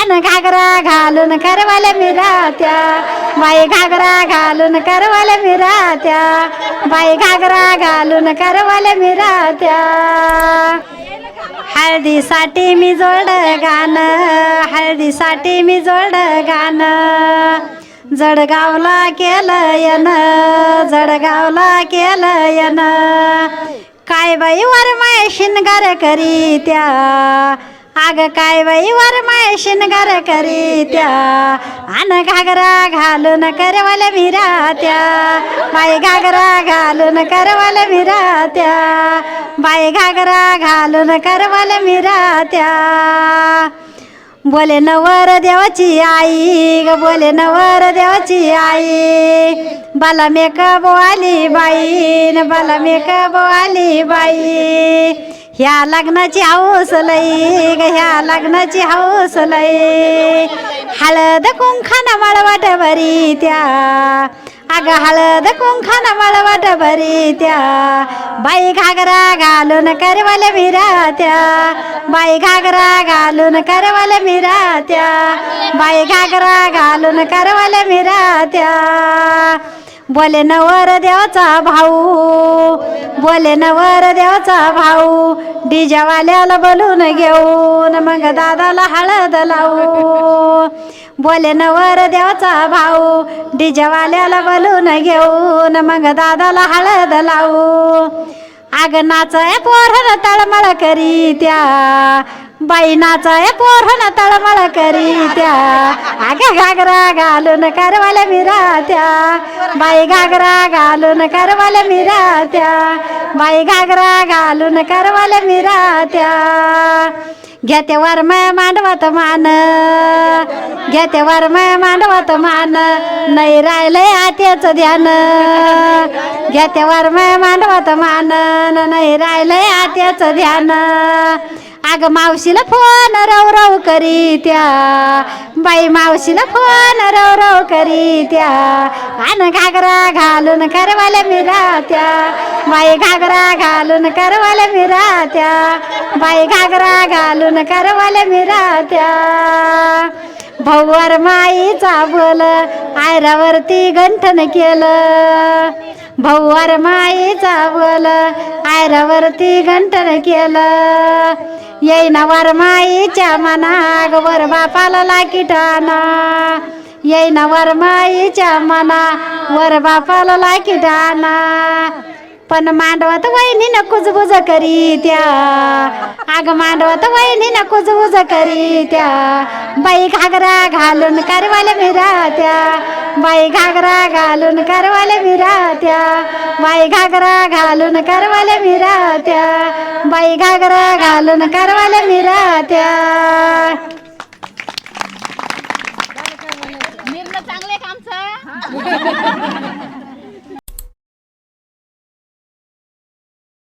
आन घागरा घालून करवाल्या मिरात्या बाई घागरा घालून करवाल्या मिरात्या बाई घागरा घालून करवाल्या मिरात्या हळदीसाठी मी जोड गाणं हळदीसाठी मी जोड गाणं जळगावला केलं यन जळगावला केलं यन काय बाई वरमाय शिनगार करीत्या आग काय बाई वरमाय शिनगार करीत्या आन घागरा घालून करवाल्या मिरात्या बाई घागरा घालून करवाल्या मिरात्या बाई घागरा घालून करवाल्या मिरात्या बोले नवर देवाची आई ग बोले नवर देवाची आई बाला मेकअप वाली बाई न बाला मेकअप वाली बाई ह्या लग्नाची हौस लई ग ह्या लग्नाची हौस लई हळद कुंखाना मळवाट भरी त्या अग हळद कुंखाना मळवाट भरी त्या बाई घागरा घालून करवाल्या मिरात्या बाई घागरा घालून करवाल्या मिरात्या बाई घागरा घालून करवाल्या मिरात्या बोले नवर देवाचा भाऊ बोले नवर देवाचा भाऊ डीजेवाल्याला बोलून घेऊन मग दादाला हळद लावू बोले नवर देवाचा भाऊ डीजेवाल्याला बोलून घेऊन मग दादाला हळद लावू आग नाचाय पोरन तळमळ करीत्या बाई नाचाय पोरन तळमळ करीत्या आग घागरा घालून करवाल्या मिरात्या बाई घागरा घालून करवाल्या मिरात्या बाई घागरा घालून करवाल्या मिरात्या घेते वरमाय मांडवत मान घेते वरमाय मांडवत मान नाही राहिलंय आत्याचं ध्यान घेते वरमाय मांडवत मान नाही राहिलंय आत्याचं ध्यान अग मावशीला फोन रव रव करीत्या बाई मावशीला फोन रव रव करीत्या आन घागरा घालून करवाल्या मिरात्या बाई घागरा घालून करवाल्या मिरात्या बाई घागरा घालून करवाल्या मिरात्या भाऊवर माईचा बोल आयरावरती गंठन केलं भाऊवर माईचा बोल आयरावरती गंठन केलं येईना वर माईच्या मना वर बापाला लाकीटाना येईना वर माईच्या मना वर बापाला लाकीटाना पण मांडवत वहिनी न कुजबुज करीत्या आग मांडवत वहिनी न कुजबुज करीत्या बाई घागरा घालून करवाल्या मिरात्या बाई घागरा घालून करवाल्या मिरात्या बाई घागरा घालून करवाल्या मिरात्या बाई घागरा घालून करवाल्या मिरात्या निर्णय चांगले कामचं